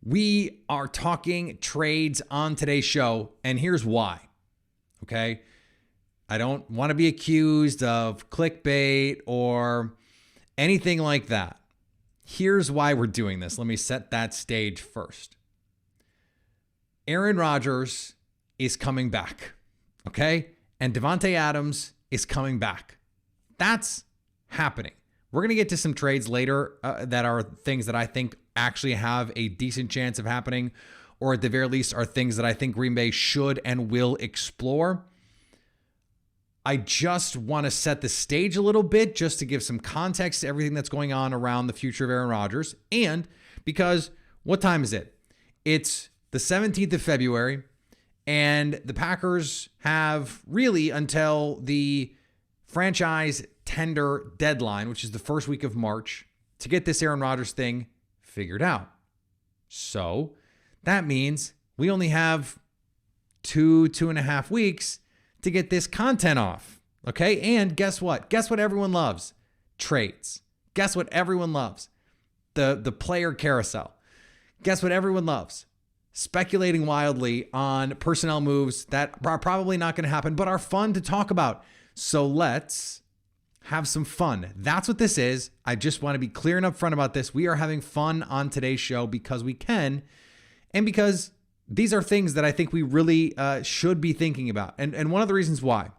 We are talking trades on today's show, and here's why. Okay? I don't want to be accused of clickbait or anything like that. Here's why we're doing this. Let me set that stage first. Aaron Rodgers is coming back, okay? And Davante Adams is coming back. That's happening. We're going to get to some trades later that are things that I think actually have a decent chance of happening, or at the very least are things that I think Green Bay should and will explore. I just want to set the stage a little bit just to give some context to everything that's going on around the future of Aaron Rodgers. And because what time is it? It's the 17th of February, and the Packers have really until the franchise tender deadline, which is the first week of March, to get this Aaron Rodgers thing figured out. So that means we only have 2.5 weeks to get this content off. Okay. And guess what? Guess what everyone loves? Trades. Guess what everyone loves? The player carousel. Guess what everyone loves? Speculating wildly on personnel moves that are probably not going to happen, but are fun to talk about. So let's have some fun. That's what this is. I just want to be clear and upfront about this. We are having fun on today's show because we can, and because these are things that I think we really should be thinking about. And one of the reasons why,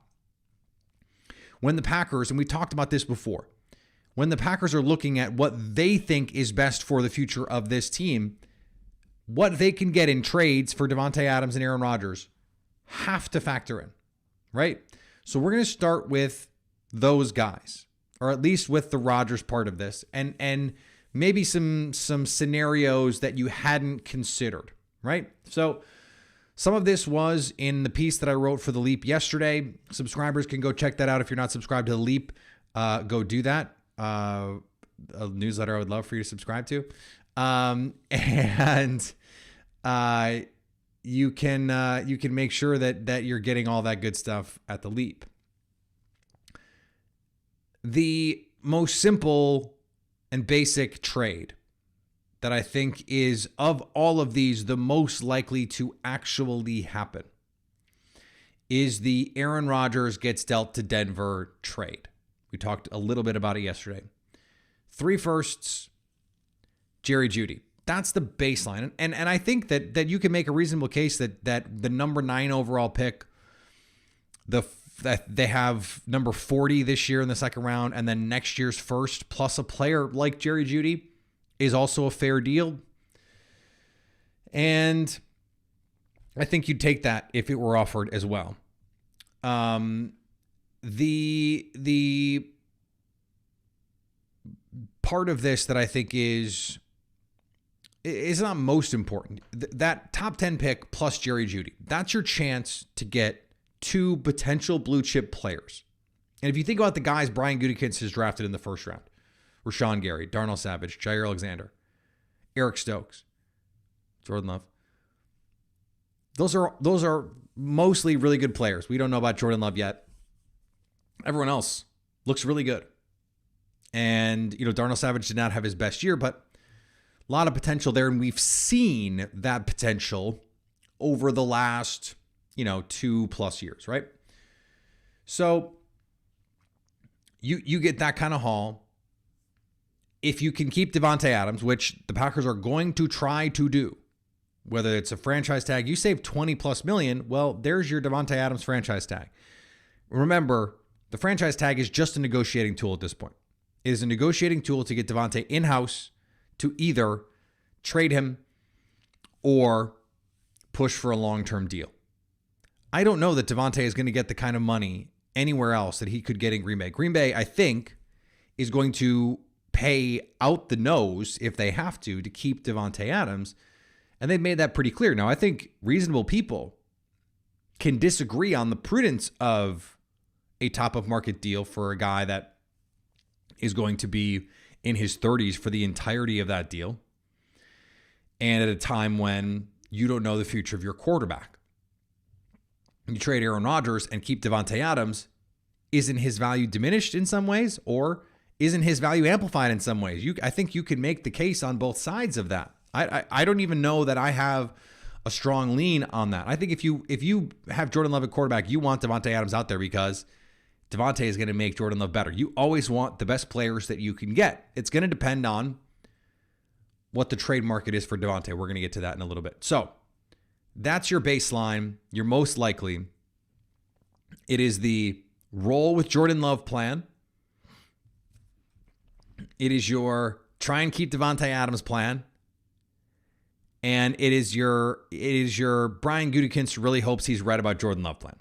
when the Packers, and we talked about this before, when the Packers are looking at what they think is best for the future of this team, what they can get in trades for Davante Adams and Aaron Rodgers have to factor in, right? So we're going to start with those guys, or at least with the Rodgers part of this, and maybe some scenarios that you hadn't considered, right? So some of this was in the piece that I wrote for The Leap yesterday. Subscribers can go check that out. If you're not subscribed to The Leap, go do that. A newsletter I would love for you to subscribe to. You can make sure that you're getting all that good stuff at The Leap. The most simple and basic trade that I think is, of all of these, the most likely to actually happen is the Aaron Rodgers gets dealt to Denver trade. We talked a little bit about it yesterday. 3 firsts, Jerry Jeudy. That's the baseline. And I think that you can make a reasonable case that the number 9 overall pick, that they have number 40 this year in the second round, and then next year's first plus a player like Jerry Jeudy is also a fair deal. And I think you'd take that if it were offered as well. The part of this that I think is not most important, that top 10 pick plus Jerry Jeudy, that's your chance to get 2 potential blue chip players. And if you think about the guys Brian Gutekunst has drafted in the first round, Rashawn Gary, Darnell Savage, Jair Alexander, Eric Stokes, Jordan Love, those are mostly really good players. We don't know about Jordan Love yet. Everyone else looks really good. And, Darnell Savage did not have his best year, but a lot of potential there. And we've seen that potential over the last, 2+ years, right? So you get that kind of haul. If you can keep Davante Adams, which the Packers are going to try to do, whether it's a franchise tag, you save $20+ million, well, there's your Davante Adams franchise tag. Remember, the franchise tag is just a negotiating tool at this point. It is a negotiating tool to get Davante in-house to either trade him or push for a long-term deal. I don't know that Davante is going to get the kind of money anywhere else that he could get in Green Bay. Green Bay, I think, is going to pay out the nose if they have to keep Davante Adams. And they've made that pretty clear. Now, I think reasonable people can disagree on the prudence of a top-of-market deal for a guy that is going to be in his 30s for the entirety of that deal, and at a time when you don't know the future of your quarterback. You trade Aaron Rodgers and keep Davante Adams, isn't his value diminished in some ways, or isn't his value amplified in some ways? I think you can make the case on both sides of that. I don't even know that I have a strong lean on that. I think if you have Jordan Love at quarterback, you want Davante Adams out there because Davante is going to make Jordan Love better. You always want the best players that you can get. It's going to depend on what the trade market is for Davante. We're going to get to that in a little bit. So that's your baseline. You're most likely. It is the roll with Jordan Love plan. It is your try and keep Davante Adams plan. And it is your Brian Gutekunst really hopes he's right about Jordan Love plan.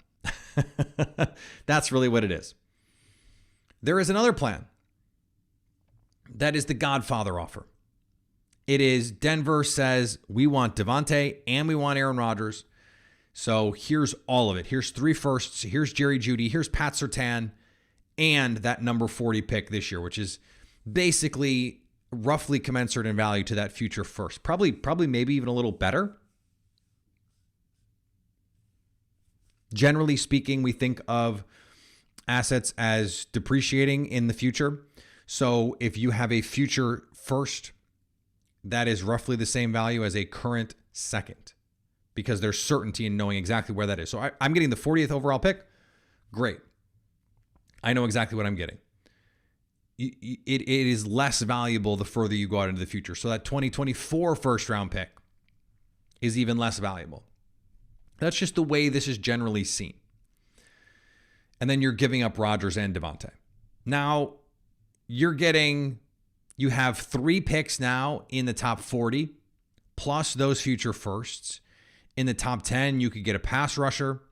That's really what it is. There is another plan. That is the Godfather offer. It is Denver says, we want Davante and we want Aaron Rodgers. So here's all of it. Here's 3 firsts. Here's Jerry Jeudy. Here's Pat Surtain and that number 40 pick this year, which is basically roughly commensurate in value to that future first. Probably maybe even a little better. Generally speaking, we think of assets as depreciating in the future. So if you have a future first, that is roughly the same value as a current second because there's certainty in knowing exactly where that is. So I'm getting the 40th overall pick. Great. I know exactly what I'm getting. It is less valuable the further you go out into the future. So that 2024 first round pick is even less valuable. That's just the way this is generally seen. And then you're giving up Rodgers and Davante. Now, you have 3 picks now in the top 40, plus those future firsts. In the top 10, you could get a pass rusher.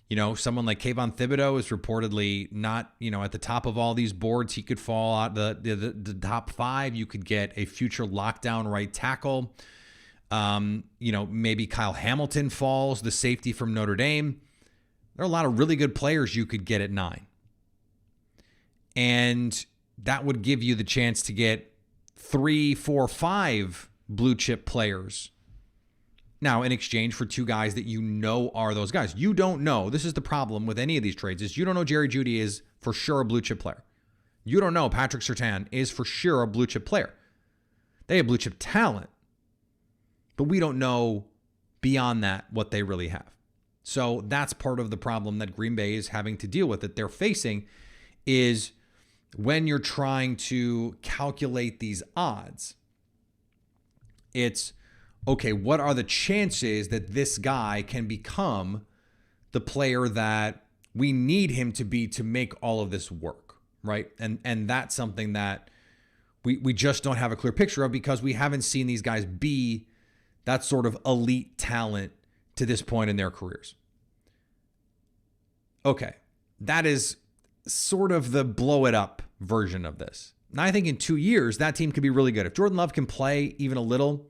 You know, someone like Kayvon Thibodeau is reportedly not, at the top of all these boards. He could fall out the top 5. You could get a future lockdown right tackle. Maybe Kyle Hamilton falls, the safety from Notre Dame. There are a lot of really good players you could get at 9. And that would give you the chance to get 3, 4, 5 blue chip players. Now, in exchange for 2 guys that are those guys. You don't know. This is the problem with any of these trades is you don't know Jerry Jeudy is for sure a blue chip player. You don't know Patrick Surtain is for sure a blue chip player. They have blue chip talent. But we don't know beyond that what they really have. So that's part of the problem that Green Bay is having to deal with, that they're facing, is when you're trying to calculate these odds, it's, okay, what are the chances that this guy can become the player that we need him to be to make all of this work, right? And that's something that we just don't have a clear picture of because we haven't seen these guys be that sort of elite talent to this point in their careers. Okay, that is sort of the blow it up version of this. Now, I think in 2 years, that team could be really good. If Jordan Love can play even a little,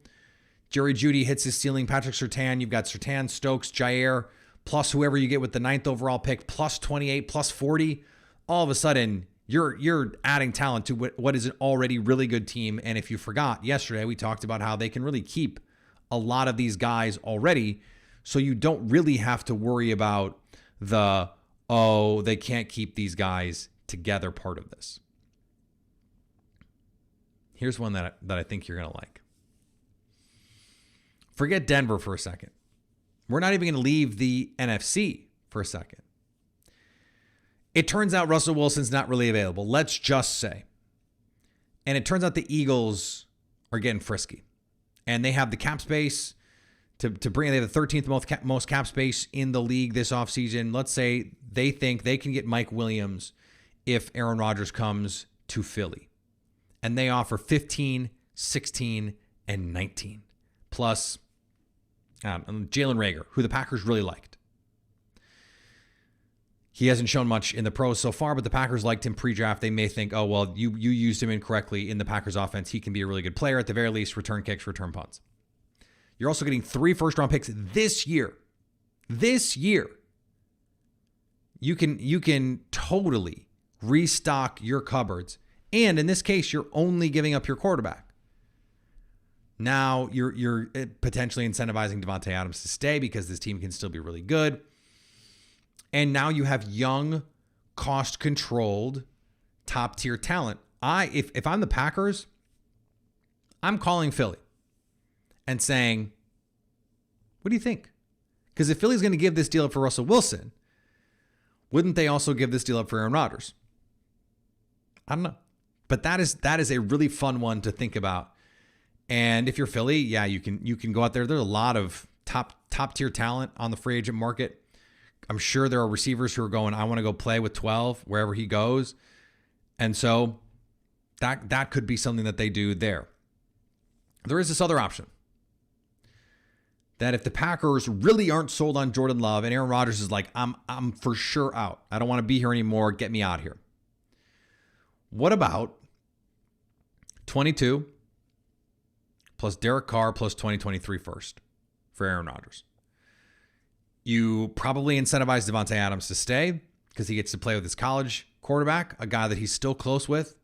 Jerry Jeudy hits his ceiling, Patrick Surtain, you've got Surtain, Stokes, Jair, plus whoever you get with the 9th overall pick, plus 28, plus 40, all of a sudden, you're adding talent to what is an already really good team. And if you forgot, yesterday we talked about how they can really keep a lot of these guys already, so you don't really have to worry about they can't keep these guys together part of this. Here's one that I think you're going to like. Forget Denver for a second. We're not even going to leave the NFC for a second. It turns out Russell Wilson's not really available, let's just say. And it turns out the Eagles are getting frisky. And they have the cap space to bring. They have the 13th most cap space in the league this offseason. Let's say they think they can get Mike Williams if Aaron Rodgers comes to Philly. And they offer 15, 16, and 19. Plus Jalen Reagor, who the Packers really liked. He hasn't shown much in the pros so far, but the Packers liked him pre-draft. They may think, oh, well, you used him incorrectly in the Packers offense. He can be a really good player. At the very least, return kicks, return punts. You're also getting 3 first-round picks this year. This year. You can totally restock your cupboards. And in this case, you're only giving up your quarterback. Now you're potentially incentivizing Davante Adams to stay because this team can still be really good. And now you have young, cost-controlled, top-tier talent. If I'm the Packers, I'm calling Philly. and saying, what do you think? Because if Philly's going to give this deal up for Russell Wilson, wouldn't they also give this deal up for Aaron Rodgers? I don't know. But that is a really fun one to think about. And if you're Philly, yeah, you can go out there. There's a lot of top tier talent on the free agent market. I'm sure there are receivers who are going, I want to go play with 12 wherever he goes. And so that could be something that they do there. There is this other option. That if the Packers really aren't sold on Jordan Love and Aaron Rodgers is like, I'm for sure out. I don't want to be here anymore. Get me out here. What about 22 plus Derek Carr plus 2023 first for Aaron Rodgers? You probably incentivize Devontae Adams to stay because he gets to play with his college quarterback, a guy that he's still close with.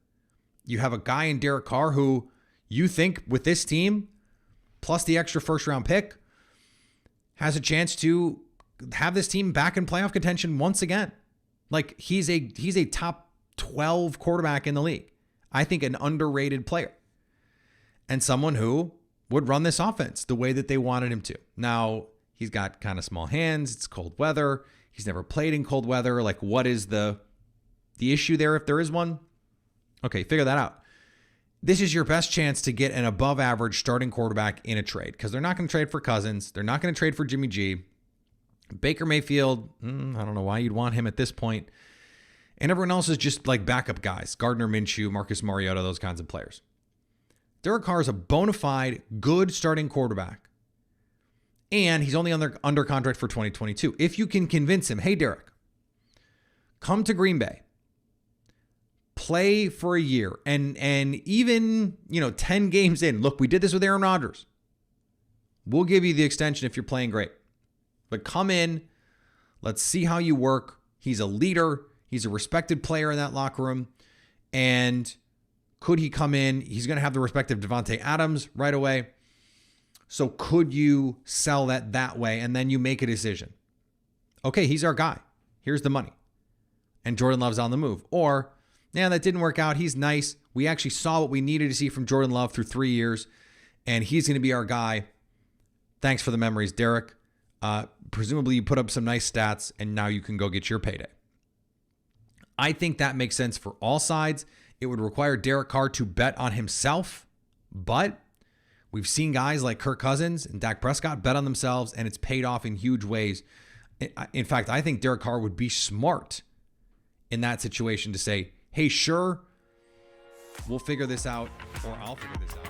You have a guy in Derek Carr who you think with this team, plus the extra first round pick, has a chance to have this team back in playoff contention once again. Like he's a top 12 quarterback in the league. I think an underrated player. And someone who would run this offense the way that they wanted him to. Now, he's got kind of small hands. It's cold weather. He's never played in cold weather. Like, what is the issue there if there is one? Okay, figure that out. This is your best chance to get an above average starting quarterback in a trade because they're not going to trade for Cousins. They're not going to trade for Jimmy G. Baker Mayfield, I don't know why you'd want him at this point. And everyone else is just like backup guys. Gardner Minshew, Marcus Mariota, those kinds of players. Derek Carr is a bona fide good starting quarterback. And he's only under contract for 2022. If you can convince him, hey, Derek, come to Green Bay. Play for a year and even, 10 games in. Look, we did this with Aaron Rodgers. We'll give you the extension if you're playing great. But come in. Let's see how you work. He's a leader. He's a respected player in that locker room. And could he come in? He's going to have the respect of Devontae Adams right away. So could you sell that way and then you make a decision? Okay, he's our guy. Here's the money. And Jordan Love's on the move. Or, yeah, that didn't work out. He's nice. We actually saw what we needed to see from Jordan Love through 3 years, and he's going to be our guy. Thanks for the memories, Derek. Presumably you put up some nice stats, and now you can go get your payday. I think that makes sense for all sides. It would require Derek Carr to bet on himself, but we've seen guys like Kirk Cousins and Dak Prescott bet on themselves, and it's paid off in huge ways. In fact, I think Derek Carr would be smart in that situation to say, hey, sure, we'll figure this out, or I'll figure this out.